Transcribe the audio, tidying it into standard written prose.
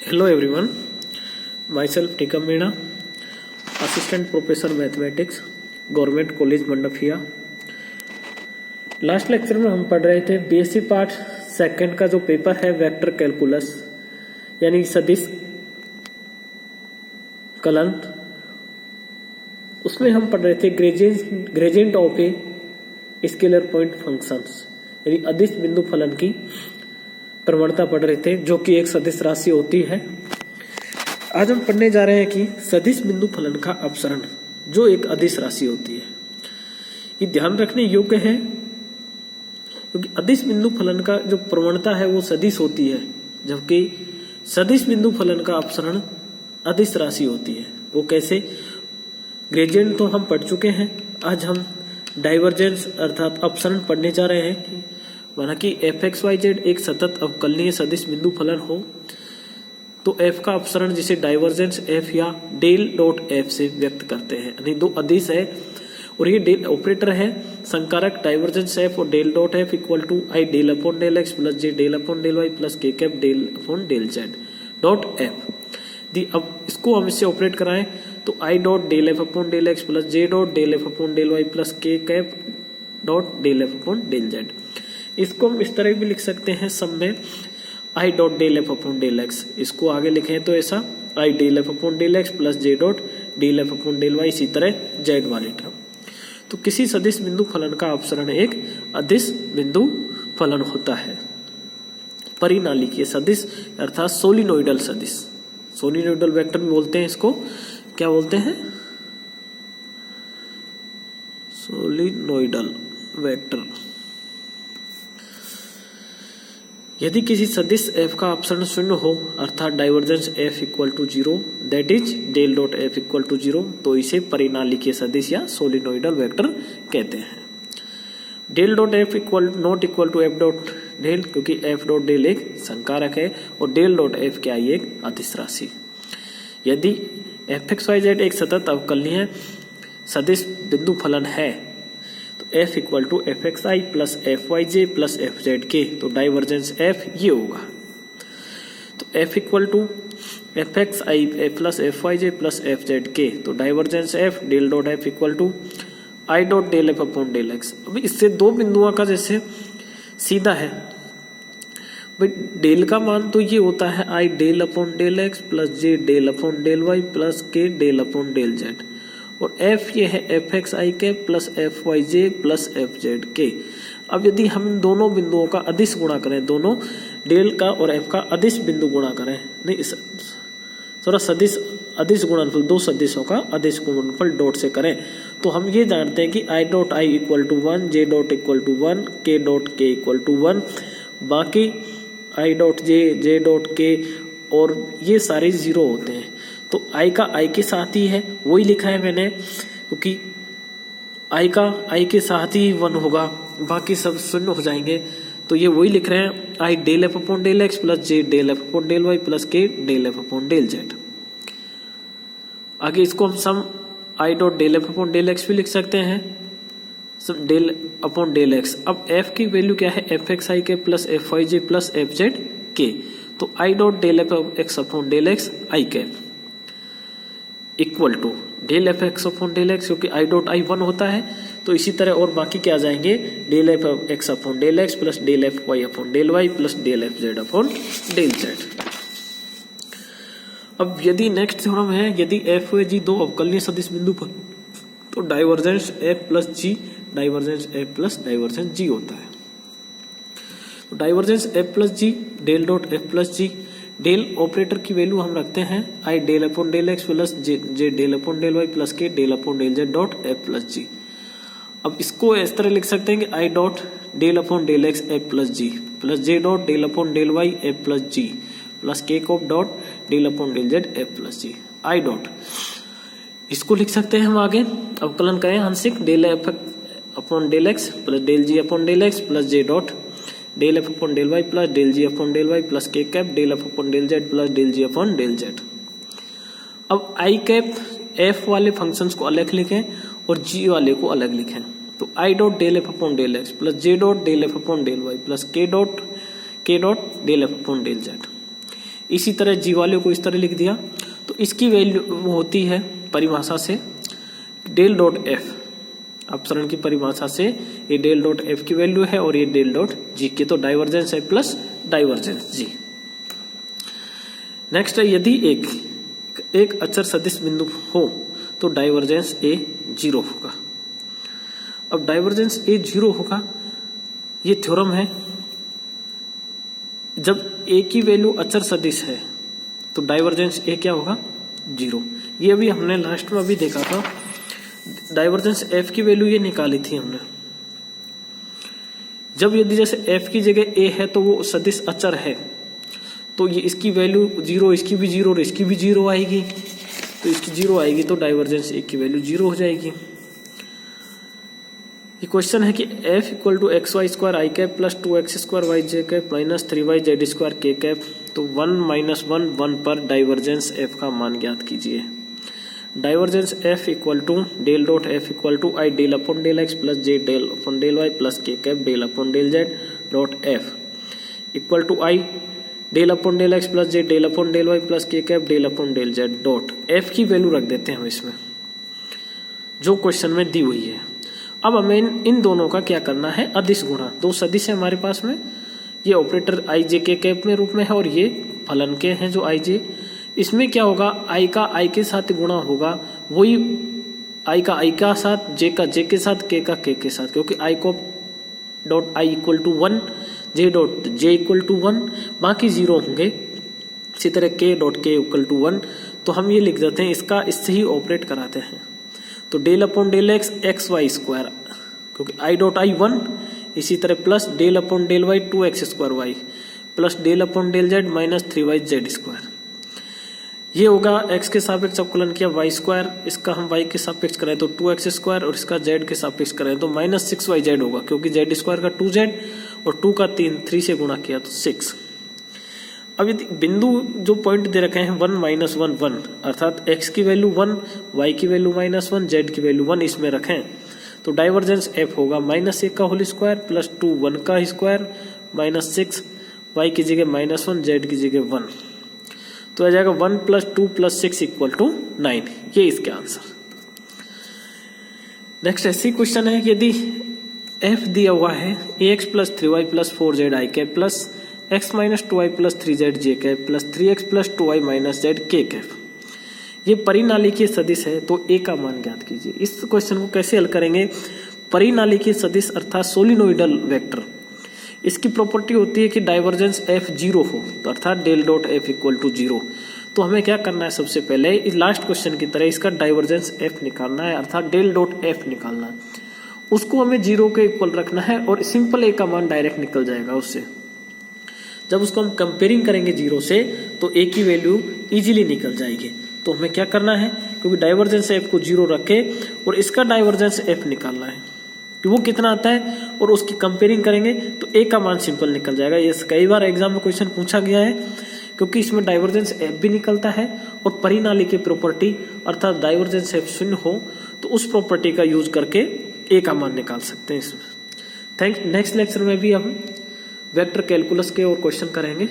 Hello everyone, myself Tikam Meena, Assistant Professor Mathematics, government college Mandphiya. Last lecture में हम पढ़ रहे थे बीएससी पार्ट सेकंड का जो पेपर है वेक्टर कैलकुलस यानी सदिश कलन, उसमें हम पढ़ रहे थे gradient of a scalar point functions यानी अदिश बिंदु फलन की प्रवणता पढ़ रहे थे जो कि एक सदिश राशि होती है। आज हम पढ़ने जा रहे हैं कि सदिश बिंदु फलन का अपसरण जो एक अदिश राशि होती है। ये ध्यान रखने योग्य है क्योंकि अदिश बिंदु फलन का जो प्रवणता है वो सदिश होती है, जबकि सदिश बिंदु फलन का अपसरण अदिश राशि होती है। वो कैसे? ग्रेडियंट तो हम पढ़ चुके हैं, आज हम डाइवर्जेंस अर्थात अपसरण पढ़ने जा रहे हैं। माना कि fxyz एक सतत अवकलनीय सदिश बिंदु फलन हो तो f का अपसरण जिसे डाइवर्जेंस f या डेल डॉट f से व्यक्त करते हैं। यानी दो अदिश है और ये डेल ऑपरेटर है, संकारक डाइवर्जेंस f और del dot f equal to i del upon del x plus j del upon del y plus k cap del upon del z dot f। अब इसको हम इससे ऑपरेट कराएं तो i dot del f upon del x plus j dot del f upon del y plus k cap dot del f upon del z। इसको हम इस तरह भी लिख सकते हैं सम में i dot del F upon del x, इसको आगे लिखें तो ऐसा i del F upon del x plus j dot del F upon del y, इसी तरह जेड वाली टर्म। तो किसी सदिश बिंदु फलन का अपसरण एक अदिश बिंदु फलन होता है। परिनालिकीय सदिश अर्थात सोलिनोइडल सदिश, सोलिनोइडल वेक्टर भी बोलते हैं इसको। क्या बोलते हैं? Solenoidal vector. यदि किसी सदिश f का अपसरण शून्य हो अर्थात divergence f equal to 0 that is del dot f equal to 0 तो इसे परिनालिकीय सदिश या सोलिनोइडल वेक्टर कहते हैं। Del dot f equal not equal to f dot del, क्योंकि f डॉट डेल एक संकारक है और डेल डॉट f क्या है? एक अदिश राशि। यदि fxyz एक सतत अवकलनीय सदिश बिंदु फलन है f equal to F x I plus F Y J plus F Z के, तो डाइवर्जेंस f ये होगा। तो f equal to F x I plus F Y J plus F Z के, तो divergence f del dot f equal to I dot del F upon del X. अभी इससे दो बिंदुओं का जैसे सीधा है भाई, डेल का मान तो ये होता है i del upon del x plus j del upon del Y plus k del upon del z, और f ये है f x i k plus F Y J plus F Z k. अब यदि हम इन दोनों बिंदुओं का अदिश गुणा करें, दोनों डेल का और f का अदिश बिंदु गुणा करें, नहीं थोड़ा सदिश अदिश गुणनफल, दो सदिशों का अदिश गुणनफल डॉट से करें तो हम ये जानते हैं कि आई dot I equal to 1, J dot equal to 1, K dot के इक्वल टू 1, बाकी आई डॉट जे डॉट के और ये सारे 0 होते हैं। तो i का i के साथ ही है, वही लिखा है मैंने, क्योंकि i का i के साथ ही 1 होगा, बाकी सब शून्य हो जाएंगे। तो ये वही लिख रहे हैं i del F upon del x plus j del F upon del Y plus k del F upon del z. आगे इसको हम sum i dot del F upon del x भी लिख सकते हैं, sum del upon del x. अब f की value क्या है? F x i k plus F Y J plus F Z के, तो i dot del F x upon del x I cap equal to del F x upon del X, क्योंकि I dot I 1 होता है। तो इसी तरह और बाकी क्या आ जाएंगे? Del F x upon del x plus del F Y upon del Y plus del F Z upon del Z. अब यदि नेक्स्ट थ्योरम है, यदि एफ व जी दो अवकलनीय सदिश बिंदु पर तो divergence f plus g divergence f plus divergence g होता है। तो divergence f plus g del dot f plus g, del operator की वैल्यू हम रखते हैं i del upon del x plus j del upon del Y plus k del upon del z dot f plus g. अब इसको इस तरह लिख सकते हैं कि आई dot del upon del x f plus g plus j dot del upon del y f plus g plus k cap dot del upon del z f plus g. I dot इसको लिख सकते हैं हम आगे अवकलन करें आंशिक del F upon del x plus del g upon del x plus j dot del F upon del Y plus del g upon del Y plus k cap del F upon del z plus del g upon del Z. अब आई cap F वाले functions को अलग लिखें और जी वाले को अलग लिखें। तो i dot del F upon del x plus j dot del F upon del Y plus k dot del F upon del z. इसी तरह जी वाले को इस तरह लिख दिया, तो इसकी वैल्यू होती है परिभाषा से डेल डॉट एफ, अपसरण की परिभाषा से ये डेल डॉट एफ की वैल्यू है और ये डेल डॉट जी की, तो डाइवर्जेंस एफ प्लस डाइवर्जेंस जी। नेक्स्ट है यदि एक अचर सदिश बिंदु हो तो डाइवर्जेंस ए 0 होगा। अब डाइवर्जेंस ए 0 होगा, ये थ्योरम है, जब ए की वैल्यू अचर सदिश है तो डाइवर्जेंस ए क्या होगा 0। ये अभी हमने लास्ट में अभी देखा था, डाइवर्जेंस एफ की वैल्यू ये निकाली थी हमने। जब यदि जैसे एफ की जगह ए है तो वो सदिश अचर है, तो ये इसकी वैल्यू 0, इसकी भी 0 और इसकी भी 0 आएगी, तो इसकी 0 आएगी तो डाइवर्जेंस ए की वैल्यू 0 हो जाएगी। ये क्वेश्चन है कि f equal to X Y square I cap plus 2x square Y J cap minus 3y Z square K cap, तो 1 माइनस 1 1 पर डाइवर्जेंस f का मान ज्ञात कीजिए। Divergence f equal to del dot f equal to i del upon del x plus j del upon del y plus k cap del upon del z dot f equal to i del upon del x plus j del upon del y plus k cap del upon del z dot f की value रख देते हैं हम इसमें जो question में दी हुई है। अब हमें इन दोनों का क्या करना है, अदिश गुणा। दो सदिश है हमारे पास में, ये ऑपरेटर आई जे के कैप में रूप में है और ये फलन के हैं जो आई जे। इसमें क्या होगा, आई का आई के साथ गुणा होगा, वही आई का आई का साथ, जे का जे के साथ, के का के साथ, क्योंकि आई को dot I equal to 1, J dot j equal to 1, बाकी 0 होंगे। इसी तरह के डॉट के इक्वल टू 1, तो हम ये लिख देते हैं, इसका इससे ही ऑपरेट कराते हैं। तो del upon del X X Y square, क्योंकि आई डॉट आई 1, इसी तरह plus del upon del Y 2x square Y plus del upon del Z minus 3y Z square. ये होगा x के सापेक्ष अवकलन किया y स्क्वायर, इसका हम y के सापेक्ष करें तो 2x स्क्वायर और इसका z के सापेक्ष करें तो माइनस 6y जेड होगा, क्योंकि z स्क्वायर का 2z और 2 का 3 से गुणा किया तो 6। अब यदि बिंदु जो पॉइंट दे रखे हैं 1 माइनस 1 1, अर्थात x की वैल्यू 1, y की वैल्यू माइनस 1, z की वैल्यू 1 इसमें रखें, तो डाइवर्जेंस f होगा माइनस 1 का होल स्क्वायर प्लस 2 1 का स्क्वायर माइनस 6, y की जगह माइनस 1, z की जगह 1, तो आ जाएगा 1 प्लस 2 प्लस 6 इक्वल टू 9। ये इसके आंसर। नेक्स्ट ऐसी क्वेश्चन है कि यदि f दिया हुआ है ax plus 3y plus 4z i cap plus x minus 2y plus 3z j cap plus 3x plus 2y minus z k cap, ये परिनालिकीय सदिश है, तो a का मान ज्ञात कीजिए। इस क्वेश्चन को कैसे हल करेंगे, परिनालिकीय सदिश अर्थात सोलिनोइडल वेक्टर, इसकी प्रॉपर्टी होती है कि डाइवर्जेंस f 0 हो, तो अर्थात del dot f equal to 0। तो हमें क्या करना है, सबसे पहले इस लास्ट क्वेश्चन की तरह इसका डाइवर्जेंस f निकालना है, अर्थात डेल डॉट f निकालना है, उसको हमें 0 के इक्वल रखना है और सिंपल a का मान डायरेक्ट निकल जाएगा उससे। जब उसको हम कंपेयरिंग करेंगे 0 से तो a की वैल्यू इजीली निकल जाएगी। तो हमें क्या करना है, क्योंकि डाइवर्जेंस f को 0 रखे और इसका डाइवर्जेंस f निकालना है कि वो कितना आता है, और उसकी कंपेयरिंग करेंगे तो a का मान सिंपल निकल जाएगा। ये कई बार एग्जाम में क्वेश्चन पूछा गया है, क्योंकि इसमें डाइवर्जेंस f भी निकलता है और परिनालिकीय प्रॉपर्टी अर्थात डाइवर्जेंस f 0 हो तो उस प्रॉपर्टी का यूज करके a का मान निकाल सकते हैं इसमें। नेक्स्ट लेक्चर में भी हम वेक्टर कैलकुलस के और क्वेश्चन करेंगे।